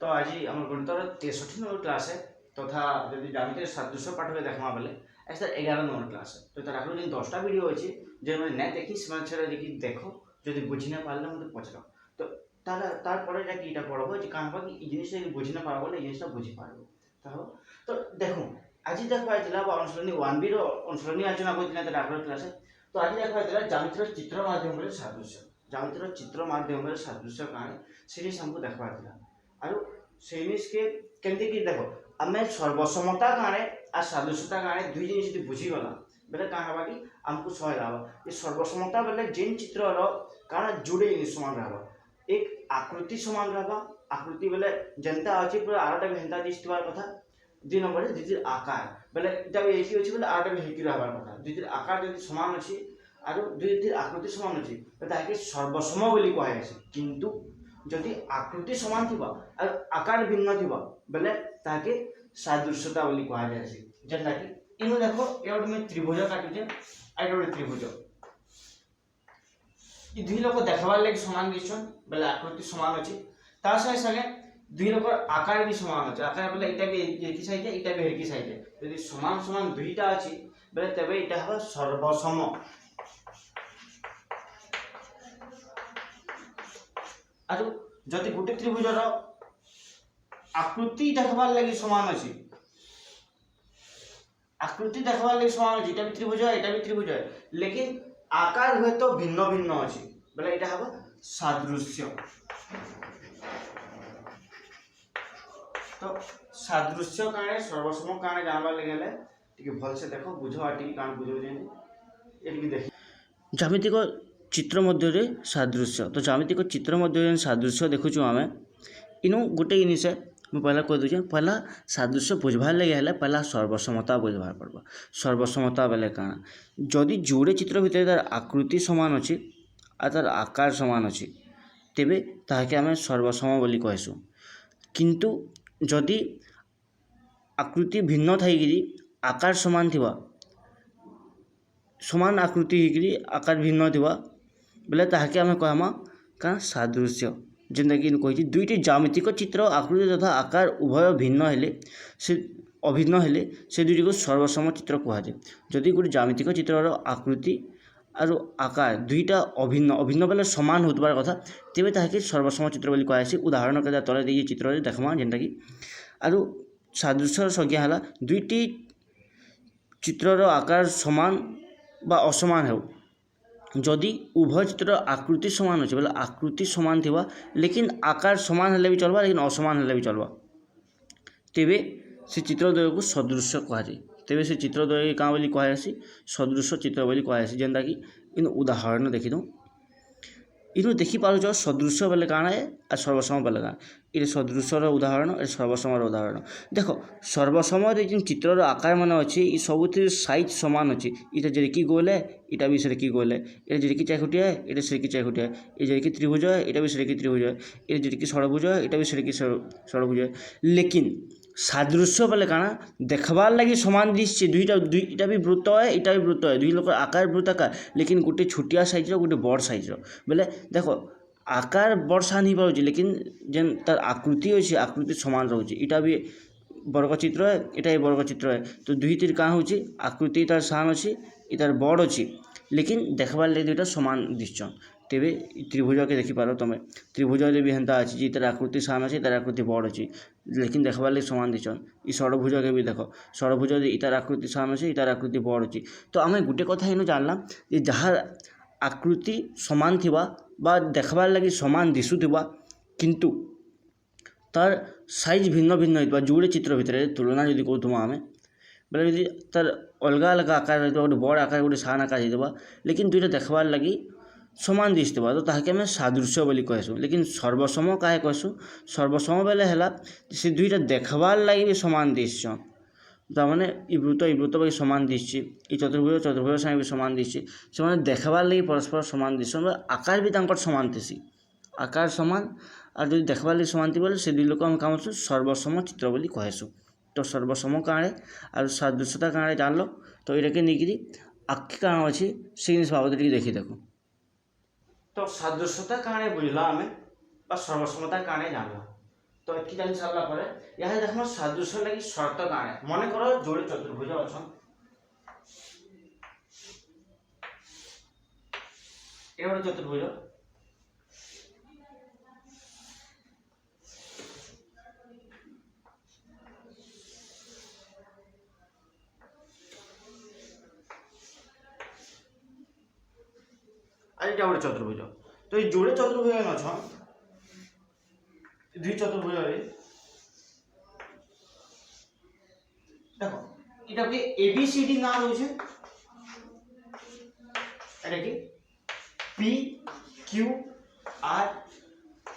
तो आज आम गणितर 63 नंबर क्लास है तथा जब ज्यामिति सादृश्य पाठ में देखा बेले ऐसा 11 नंबर क्लास है तो तार आगे जो 10टा वीडियो अच्छी जो मैंने नहीं देखी से देखो जो बुझी ना पारे मतलब पचार तो तार पढ़ब जो कहाँ हम कि जिन बुझी ना पार जिनटा बुझी पार तो देखो आज देखा अनुसरणी 1B अनुसरणी आलोचना करते आगे क्लास तो आज देखा ज्यामितिर चित्र माध्यम सादृश्य ज्यामितिर चित्र माध्यम सादृश्य कहानी से हमको देखा आरो सेनिस के केमती कि देखो आम सर्वसमता गाने आ सादृश्यता गाने दुई जिन बुझीगला बेले कहाँ हवा कि आमको सहाय रहा ये सर्वसमता बेले जिन चित्र कारण जुड़े समान रहा एक आकृति समान रहा आकृति बेले जनता अच्छी पूरा आरटा भी हेन्ता दिखार कथा 2 नंबर दुईटिर आकार बेले एक अच्छी बेले आरटा भी हेकी रहा कथा दुईटिर आकार जो समान अच्छी और दुईटिर आकृति समान अच्छी ताके सर्वसम बोली कहुए किंतु जदि आकृति समान थी और आकार भिन्न थी बेले ताके सादृश्यता बोली कहुए जेनटा कि इन देखो ये मैं त्रिभुज काटुचे आ गोटे त्रिभुज ये दुई लोक देखार लगे सामान दीछन बेले आकृति समान अच्छी तार संगे संगे दुई लोक आकार भी समान अच्छे आकार बेले इटा भी एक साइड है इटा भी एक साइड है यदि समान समान दुईटा अच्छी बेले तबे इटा हम सर्वसम और जदि गोटे त्रिभुजर आकृति देखबार लगी समान अच्छी आकृति देखबार लगी समान अच्छी भी त्रिभुज है भी त्रिभुज है लेकिन आकार हुए तो भिन्न भिन्न अच्छी बोले यहाँ हम सादृश्य तो सादृश्य कारण सर्वसम कारण जानवार लगे भल से देख बुझ कण बुझे ये देख ज्यामितिक चित्र मध्य सादृश्य तो ज्यामितिक चित्र मध्य सादृश्य देखुचु आम इनु गोटे जिनिस मैं पहला कह दूचे पहला सादृश्य बुझबार लगे है पहला सर्वसमता बुझबार पड़वा सर्वसमता बेले काଣା जदि जोड़े चित्र भितर तार आकृति समान अच्छी और तार आकार समान अच्छी तेबे ताके आम सर्वसम बोली कहसु किंतु जदि आकृति भिन्न थी आकार समान थिबा समान आकृति होकरी आकार भिन्न थिबा बेले ताके आम कहमा का सादृश्य जेनता कि कही दुईटी ज्यामितिक चित्र आकृति तथा आकार उभय भिन्न हेले से अभिन्न हेले से दुईटी को सर्वसम चित्र कहुए जदि गोटे ज्यामितिक चित्र आकृति और आकार दुईटा अभिन्न अभिन्न बेले समान होबार कथा तेज ताके सर्वसम चित्र बोली कहुए उदाहरण के तले दी चित्र देखमा जेनटा कि और सादृश्य संज्ञा है दुईटी चित्रर आकार समान बा असमान हो जदि उभय चित्र आकृति समान अच्छे बोले आकृति समान थिबा लेकिन आकार समान हेले भी चलबा लेकिन असमान हेले भी चलबा तेबे से चित्रद्वय को सदृश्य कहुए तेबे से चित्रद्वय क्या बोली कहुए सदृश्य चित्र बोली कहुए जेनता कि इन उदाहरण देखिदो इनु देखी पारुछ सदृश्य बेले काଣା है और सर्वसम बेले काଣା ये सदृश्यर उदाहरण और सर्वसमर उदाहरण देखो सर्वसम जो चित्रर आकार मान अच्छी ये सब साइज समान अच्छी इटा जेकी गोल है इटा भी सेकी गोल है ये जेकी चारखुटिया है ये सेकी चारखुटिया है ये जेकी त्रिभुज है इटा भी सेकी त्रिभुज है ये जेकी षड़भुज है इटा भी सेकी षड़भुज है लेकिन सादृश्य बेले काଣା देखबार लगी समान दिशे दुईटा भी वृत्त है इटा भी वृत्त है दुई लोक आकार वृत्ताकार लेकिन गोटे छोटिया साइज गोटे बड़ साइज बेले देखो आकार बड़ सान ही पारे लेकिन जेन तार आकृति अच्छी आकृति समान रोचे इटा भी वर्गचित्र है इटा भी वर्गचित्र है तो दुईटिर क्या हो आकृति तार सान अच्छी इतार बड़ अच्छी लेकिन देखबार लगे दुईटा समान दिशन तेबे त्रिभुज के देखिपार तुम त्रिभुज भी हेन्ता अच्छी जी तार आकृति सान अच्छी तार आकृति बड़ अच्छी लेकिन देखबार लगे समान दिशन ई षड़भुज के भी देख षड़भुज इतार आकृति सान अच्छी इतार आकृति बड़ अच्छी तो आम गोटे कथा इन जानला जहाँ आकृति समान थिबा बा देखबार लगी समान दिशुथिबा किंतु तार साइज भिन्न भिन्न होइबा जोड़े चित्र भितर तुलना जदि करूँ आम बेले यदि तार अलग अलग आकार गोटे बड़ आकार गोटे सान आकार होइबा लेकिन दुईटा देखबार लगी समान दिशुथिबा तो ताके आम सादृश्य बोली कहसु लेकिन सर्वसम काहे कहसु सर्वसम बेले है से दुईटा देखबार लगी भी समान दिशन तार ये वृत्त भी समान दिशे ये चतुर्भुज संगे भी समान दिशे से देखबार लगी परस्पर समान दिशन आकार भी तांकर समान थी आकार समान और जो देखबार लगी समान थी बोले से दुई लोक काम सर्वसम चित्र बोली कहसु तो सर्वसम काणे और सादृश्यता काणे जानल तो ये नहीं आखि कारण अच्छी से जिन बाबद देखी देखो तो सादृश्यता काणे बुझला आम सर्वसमता काणे जानला तो एतकी जानि सारला परे यहाँ देखो सादृश्य लगी शर्त काणे मन कर जोड़े चतुर्भुज अच्छा ये गोटे चतुर्भुज आइटा गोटे चतुर्भुज तो ये जोड़े चतुर्भुज अच्छा दुई चतुर्भुज देखो इटा के एबीसीडी ना रोचे एटा की पी क्यू आर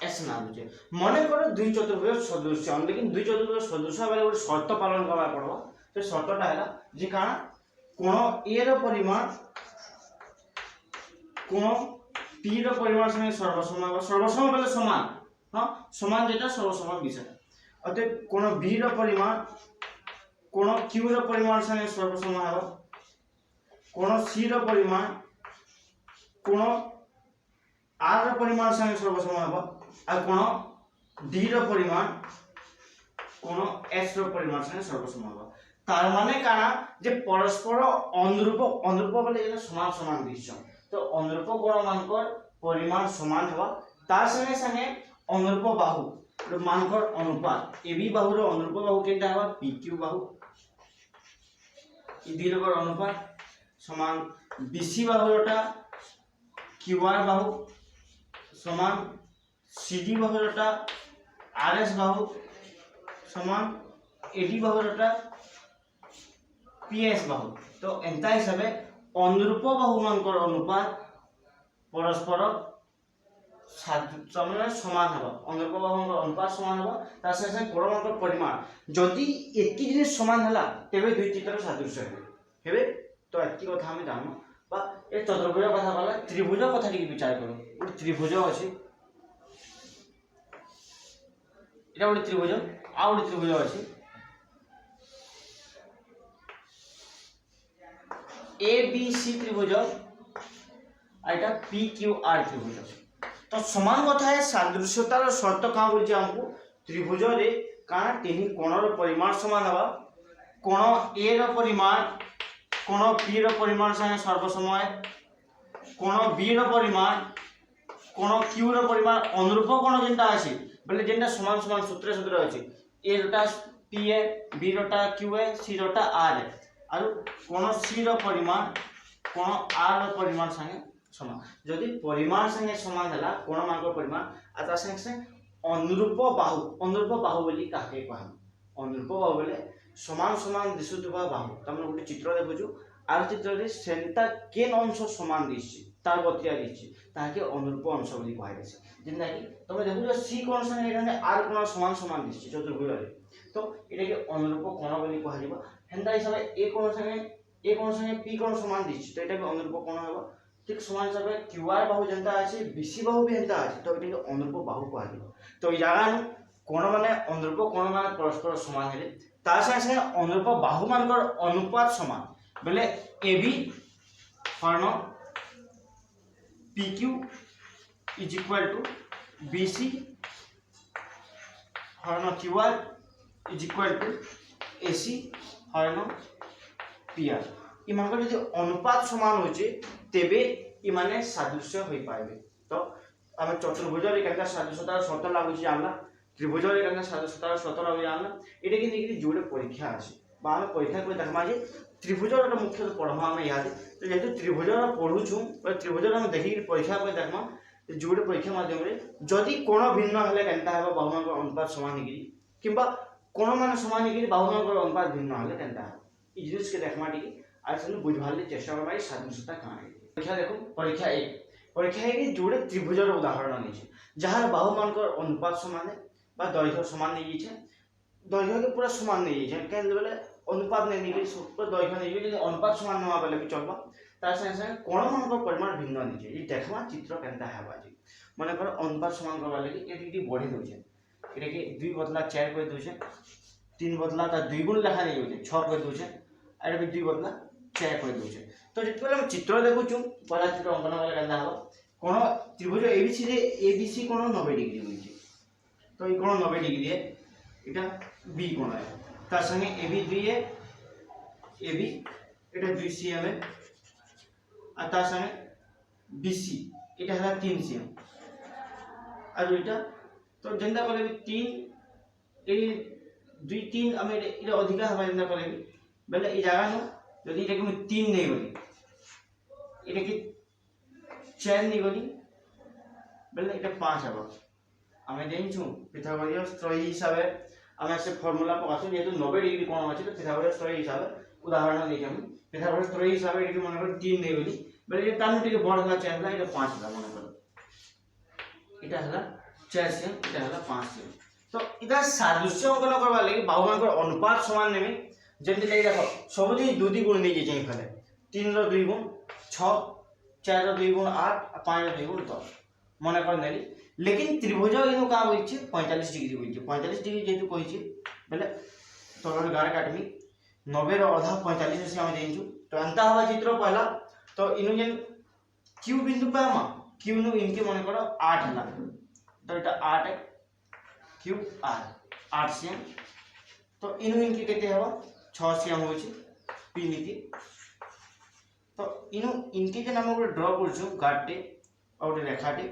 एस ना रोचे मन कर दुई चतुर्भुज सदृश लेकिन दुई चतुर्भुज सदृश बेले गोटे शर्त पालन करबा पड़बो तो शर्तटा है जे काना कोण ए रो परिमाण कोण पी रो परिमाण संगे सर्वसम बेले समान हाँ समान जेटा सर्वसम विषय अतः कोण बी रो परिमाण कोण क्यू रो परिमाण संगे सर्वसम है कोण सी रो परिमाण कोण आर रो परिमाण संगे सर्वसम है और कोण डी रो परिमाण कोण एस रो परिमाण संगे सर्वसम है तार माने काना जे परस्पर अनुरूप बोले जेटा समान समान दृश्य तो अनुरूप कोण मानकर परिमाण समान हवा तार संगे संगे अनुरूप बाहु मानकर अनुपात ए बी बाहु रो अनुरूप बाहु केटा हवा पी क्यू बाहु ई दुई लोकर अनुपात समान बीसी बाहुटा क्यू आर बाहु समान सीडी बाहुटा आर एस बाहु समान एडी बाहुटा पी एस बाहु तो एंता हिसाबे अनुरूप बाहु मानकर अनुपात परस्पर समान हवा अनुरूप बाहु अनुपात समान हवा तार संगे कोण मानकर परिमाण जदि एकी जिनिस समान हला तेबे दुई चित्र सादृश्य हेबे तो एतकी कथा हम जानो बा ए चतुर्भुज कथा कहला त्रिभुज कथा टिके विचार करो गोटे त्रिभुज अछि एटा गोटे त्रिभुज आ गोटे त्रिभुज अछि ए बी सी त्रिभुज आइटा पी क्यू आर त्रिभुज तो समान कथा है सादृश्यतार शर्त का बोलछि हमको त्रिभुज रे काना तीन कोण रो परिमाण समान हवा कोण ए रो परिमाण कोण पी रो परिमाण संगे सर्वसम है कोण बी रो परिमाण कोण क्यू रो परिमाण अनुरूप कोण जेंटा अछि बोले जेंटा समान समान सूत्र सूत्र अछि ए रोटा पी है बी रोटा क्यू है सी रोटा आर है और कोण सी रो परिमाण कोण आर रो परिमाण संगे समान जदि परिमाण संगे समान हला कोण मानकर परिमाण आ ता संगे अनुरूप बाहु बोली काके कहम अनुरूप बाहु बोले समान समान दिसुथबा बाहु तमन गोटे चित्र देखुछु आर चित्र रे सेंटा केन अंश समान दिसछि तार बतिया दिसछि ताके अनुरूप अंश बोली कहै छै जेंदा कि तमे देखुछु सी कोण संगे एखाने आर कोण समान समान दिसछि चतुर्भुज रे तो एटा के अनुरूप कोण बोली कहजिबा हेंदा हिसाबे ए कोण संगे पी कोण समान दिसछि तो एटा के अनुरूप कोण हेबा ठीक समान हिसाब से क्यू आर बाहु जनता अछि बीसी बाहु भी जनता अछि तो एटा अनुरूप बाहु कहलिबो तो ई जगह नु कोण माने अनुरूप कोण माने परस्पर समान हेले तार संगे अनुरूप बाहु मानकर अनुपात समान बोले ए बी हरण P Q is equal to B C हरण Q R is equal to A C हरण पी आर ई मानकर यदि अनुपात समान होचे तेबे इ माने सादृश्य होई पाइबे तो हम चतुर्भुज रे केनका सादृश्यता शर्त लागु छी जानला त्रिभुज रे केनका सादृश्यता शर्त लागु जानला एटा कि नेकी जोड़े परीक्षा अछि बा हम परीक्षा को देखमा जे त्रिभुज रो मुख्य पढ़मा हम याद तो जेतु त्रिभुज रो पढु छु त्रिभुज रो हम देखि परीक्षा को देखमा जोड़े परीक्षा माध्यम रे जदि कोण भिन्न हले केनता हेबा बाहुमान को अनुपात समान हेगी किबा कोण माने समान हेगी बाहुमान को अनुपात भिन्न हले केनता इ जिनिस के देखमा टिकी आज सुन बुझवाले चेष्टा करबाई सादृश्यता कहां है परीक्षा देखो परीक्षा 1 जोड़े त्रिभुज रो उदाहरण निचे जहार बाहुमान को अनुपात समान है बा दैर्घ्य समान नहीं छै दैर्घ्य के पूरा समान नहीं छै केन बोले अनुपात नहीं निकली सूत्र दैर्घ्य नहीं यदि अनुपात समान न होबले भी चलबा तार संगे कोण मान को परिमाण भिन्न नहीं छै ई देखमा चित्र केनता हेबा जी माने कर अनुपात समान करबा लागि एटी बढ़ी दउ छै एटा के 2 बदला 4 कर दउ छै 3 बदला ता 2 गुण लेखा नहीं होय 6 कर दउ छै एटा भी 2 बदला 4 कर दउ छै तो जेतबेले हम चित्र देखु छु पहला चित्र अंकन वाला केनता हो कोण त्रिभुज एबीसी रे एबीसी कोण 90 डिग्री होई छै तो ये कोण 90 डिग्री है এটা বি কোণ है তার সঙ্গে এবি 2 है এবি এটা 2 সিএম है আর তার সঙ্গে বিসি এটা হলো 3 সিএম আর এটা তো যেটা বলে 3 এই 2 3 আমি এটা অধিকা হবে যেটা বলে বলে এই জায়গা নো যদি এটাকে আমি 3 নেই বলি এটাকে 4 নেই বলি বলে এটা 5 হবে আমি জানছু পিথাগোরাস ত্রয়ী হিসাবে আমি একটা ফর্মুলা পকাছো যেহেতু 90 ডিগ্রি কোণ আছে তো পিথাগোরাস ত্রয়ী হিসাবে উদাহরণ দিই আমি পিথাগোরাস ত্রয়ী হিসাবে এটাকে মনে করি 3 নেই বলি বলে এটা তার থেকে বড় হলা 4 হলা এটা 5 হলা মনে করো এটা হলা 4 সেম এটা হলা 5 সেম তো এটা সাদৃশ্য অঙ্কন করবা লাগি বাহুমানকৰ অনুপাত সমান নেমি যেমনি লাগি দেখো সবুজি 2 গুণ নেই যাই ফেলে 3 র 2 গুণ 6 4 র 2 গুণ 8 5 র 2 গুণ 10 মনে কর নেলি लेकिन त्रिभुज इनु का होइछे 45 डिग्री होइछे 45 डिग्री जेतु कहिछे बेले तोर गार काटमी 90 रो आधा 45 से हम जाइछु तो अंता हवा चित्र पहला तो इनु जेन क्यू बिंदु पे हम क्यू नु इनके माने करो 8 हला तो एटा 8 है क्यू आर 8 सीएम तो इनु इनके केते हवा 6 सीएम होइछे पी नीति तो इनु इनके जे नाम को ड्रा करछु गाटे और रेखाटे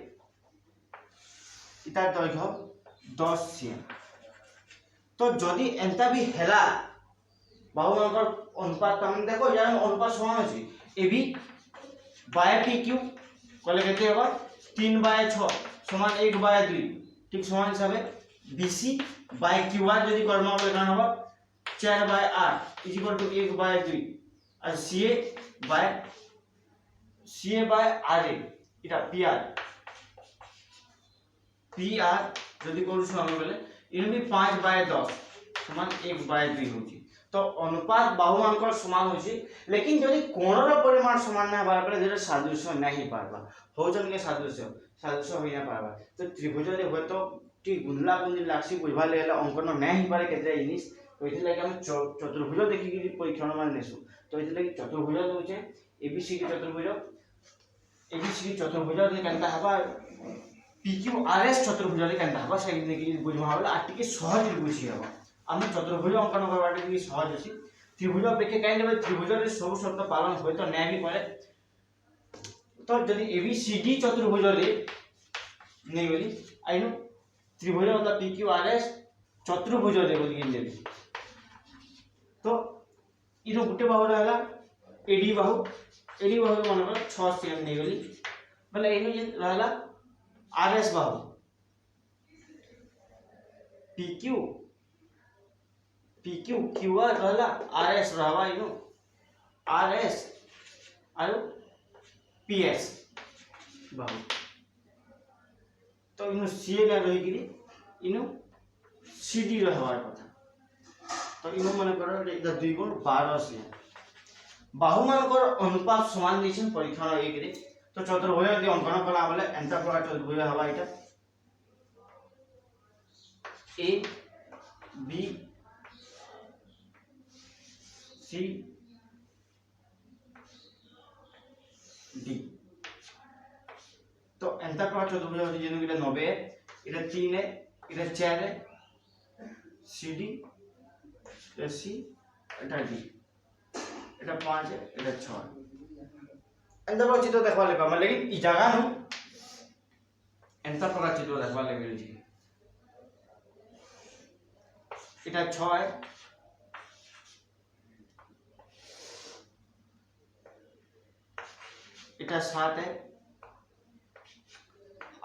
इतार दैर्घ्य 10 सीएम तो जदि एंता भी हेला बाहुमानकर अनुपात हम देखो यार अनुपात समान अछि एबी बाय पीक्यू कले केते होबा 3/6 समान 1/2 ठीक समान हिसाब है बीसी बाय क्यूआर जदि कर्मा बोले कान होबा 4/8 1/2 और सीए बाय आर इटा पीआर पीआर जदि करूछु हम बोले इन भी 5/10 समान 1/2 होची तो अनुपात बाहुमानकर समान होची लेकिन जदि कोणर परिमाण समान ना बार पर जेटा सादृश्य नहीं पारबा होजन के सादृश्य होई ना पारबा तो त्रिभुज रे होय तो टी गुंडला गुंडी लासी बुझवा लेला अंकन नहीं पारे केते जिनिस तो इथे लागि हम चतुर्भुज देखि कि परीक्षण मान नेसु तो इथे लागि चतुर्भुज होचे एबीसीडी चतुर्भुज ने केनता हबा PQRS चतुर्भुज रे केनता हबा से देखि बुझवा होला आ टिके सहज बुझी हबा हम चतुर्भुज अंकन करबाटे कि सहज अछि त्रिभुज अपेक्षा काहे लेबे त्रिभुज रे सब शर्त पालन होय तो नै भी पारे तो जदि ABCD चतुर्भुज रे नै बोली आइनो त्रिभुज मतलब PQRS चतुर्भुज रे बोली के लेबे तो इनो गुटे बाहु रहला एडी बाहु माने 6 सीएम नै बोली मतलब इनो जे रहला आरएस बाहु PQ QR रहला RS रहबा इनो RS आरो PS बाहु तो इनो CA का रही गिरी इनो CD रहबार कथा तो इनो माने करो एटा 2 गुण 12 से बाहुमानकर अनुपात समान दिछन परीक्षण 1 रे तो चतुर्भुज यदि अंकन कला बोले एंता प्रकार चतुर्भुज हवा एटा A B C D तो एंता प्रकार चतुर्भुज होती जेनु एटा 90 है एटा 3 है एटा 4 है CD एटा C एटा D एटा 5 है एटा 6 है एंता प्रकार चित्र देखबा ले पामा लेकिन ई जगह नु एंता प्रकार चित्र देखबा ले मिल छी एटा 6 है एटा 7 है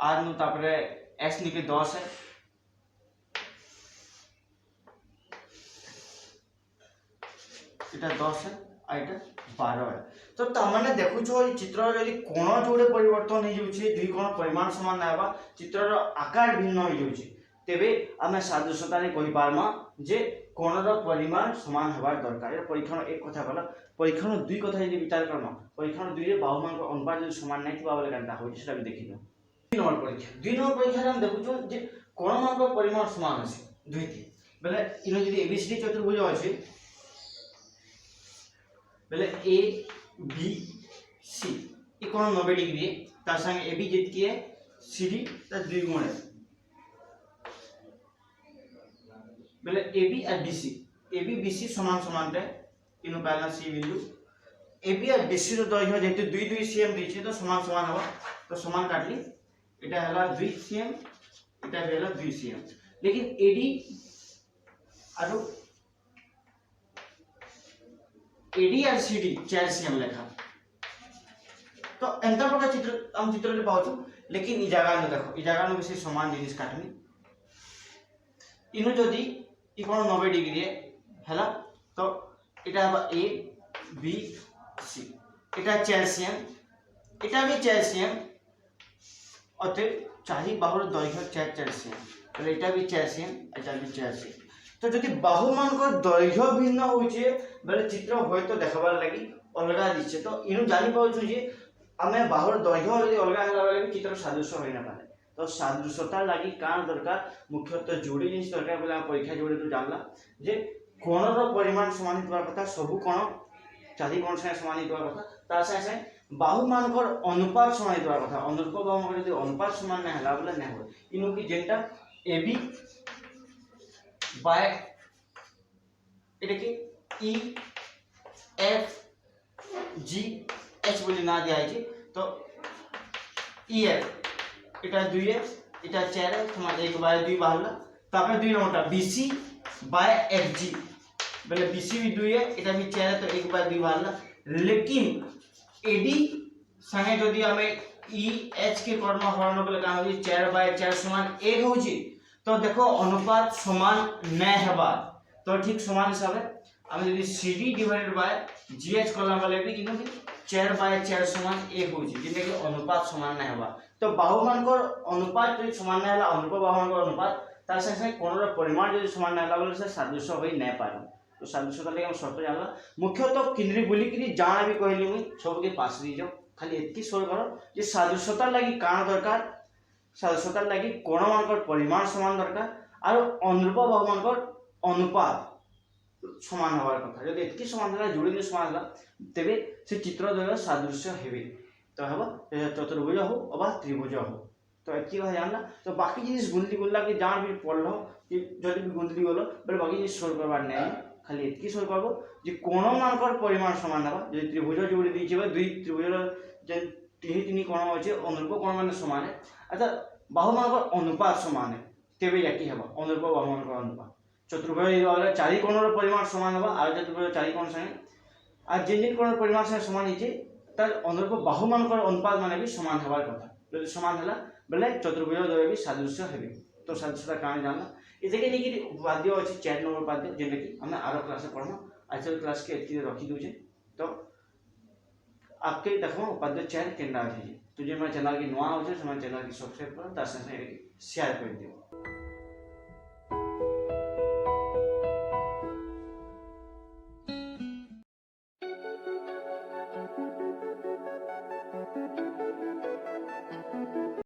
आर नु तापरे x निके 10 है एटा 10 है आ एटा 12 है तो तमने देखु छो ई चित्र यदि कोण जोडे परिवर्तन हो जाउछि दुई कोण परिमाण समान नाबा चित्र रो आकार भिन्न हो जाउछि तेबे आमे सादृश्यता रे कहि पारमा जे कोणर परिमाण समान हबार दरकार ए परीक्षण एक कथा कला परीक्षण दुई कथा यदि विचार करना परीक्षण दुई रे बाहुमान को अनुपात यदि समान नै थिबा बोले कांता होय सेटा भी देखिनो दुई नंबर परीक्षा रे हम देखु छो जे कोण मान को परिमाण समान अछि दुई थी बेले इनो यदि ABCD चतुर्भुज अछि बेले A B C ई कोण 90 डिग्री तार संगे AB जित की है CD ता 2 गुण है बोले ए बी और बीसी, ए बी बीसी समान समान टे इनु पहला सी बिंदु ए बी और बीसी रो दैर्घ्य जेतु 2 2 सीएम दिछि तो समान समान हवा तो समान काटली एटा हला 2 सीएम एटा भेला 2 सीएम लेकिन एडी आरो एडी और सीडी 4 सीएम लेखा तो एंता प्रकार चित्र हम चित्र ले पाउछु लेकिन ई जगह न देखो ई जगह न बेसी समान जिनिस काटमी इनु जदी ई कोन 90 डिग्री हैला तो एटा हबा A B C Etah 4 CM एटा भी 4 सीएम अते चाहि बाहुर दैर्घ्य 4 4 सीएम तो एटा भी 4 सीएम एटा भी 4 सीएम तो जदी बाहु मान को दैर्घ्य भिन्न होइछे बेले चित्र होय तो देखबार लागि अलगा दिछे तो इनु जानि पाउछु जे आमे बाहुर दैर्घ्य जदी अलगा होला बेले भी चित्र सादृश्य होय ना पारे तो सादृश्यता लागि कान दरकार मुख्यतः जोड़ी जिनिस दरकार बेला परीक्षा जोड़ी तो जानला जे कोणर परिमाण समान होवा कथा सब कोण चारि कोण से समान होवा कथा ता से बाहु मानकर अनुपात समान होवा कथा अनुपात बाहु मानकर यदि अनुपात समान न हला बोले न हो इनु की जेंटा AB बाय एटा की E F G H बोली ना दिया है तो EF एटा 2 है एटा 4 है समान 1 बाय 2 बाहला तापर 2 नंबरटा BC बाय FG बोले BC भी 2 है एटा भी 4 है तो 1 बाय 2 बाहला लेकिन AD संगे जदी हमें EH के कर्म हरण बोले का होई 4 बाय 4 समान 1 होची तो देखो अनुपात समान न हेबा तो ठीक समान हिसाब है हम यदि CD डिवाइडेड बाय GH करला वाले भी किनु 4 बाय 4 समान 1 होची जिने के अनुपात समान न हेबा तो बाहु मानकर अनुपात जो समान न हला अनुपात बाहु मानकर अनुपात तार संगे कोणर परिमाण जो समान न हला बोले से सादृश्य होई न पारो तो सादृश्यता ले हम शर्त जानला मुख्यतः किनरी बोली कि जाना भी कहली मुई सब के पास दी जाओ खाली एतकी सोर करो जे सादृश्यता लागि काण दरकार सादृश्यता लागि कोण मानकर परिमाण समान दरकार और अनुरूप बाहु मानकर अनुपात समान होबार कथा जदि एतकी समान हला जोड़ी ने समान हला तबे से चित्र द्वय सादृश्य हेबे तो हबा चतुर्भुज हो अबा त्रिभुज हो तो एतकी कथा जानला तो बाकी जिनिस गुंतली गुल्ला के जान भी पढ़लो कि जदि भी गुंतली गलो बले बाकी जिनिस सोर करबार नै खाली एतकी सोर करबो जे कोण मानकर परिमाण समान हबा जे त्रिभुज जोड़ी दिछे बा दुई त्रिभुज जे तीन तीन कोण होचे अनुरूप कोण माने समान है अच्छा बाहु मानकर अनुपात समान है तेबे याकी हबा अनुरूप बाहु मानकर अनुपात चतुर्भुज वाला चारि कोणर परिमाण समान हबा आ चतुर्भुज चारि कोण संगे आ जिन कोणर परिमाण संगे समान हिचे तार अनुरूप बाहु मानकर अनुपात माने भी समान हबार कथा जदि समान हला बेले चतुर्भुज द्वय भी सादृश्य हेबे तो सादृश्यता काण जानला एतेके नेकी उपाध्य अछि 4 नंबर उपाध्य जेने कि हम आरो क्लास में पढ़मा आज क्लास के एतकी रखी दोजे तो आपके देखो उपाध्य 4 केना अछि तुझे मैं चैनल की नवा हो से चैनल की सब्सक्राइब करो तार संगे शेयर कर दियो।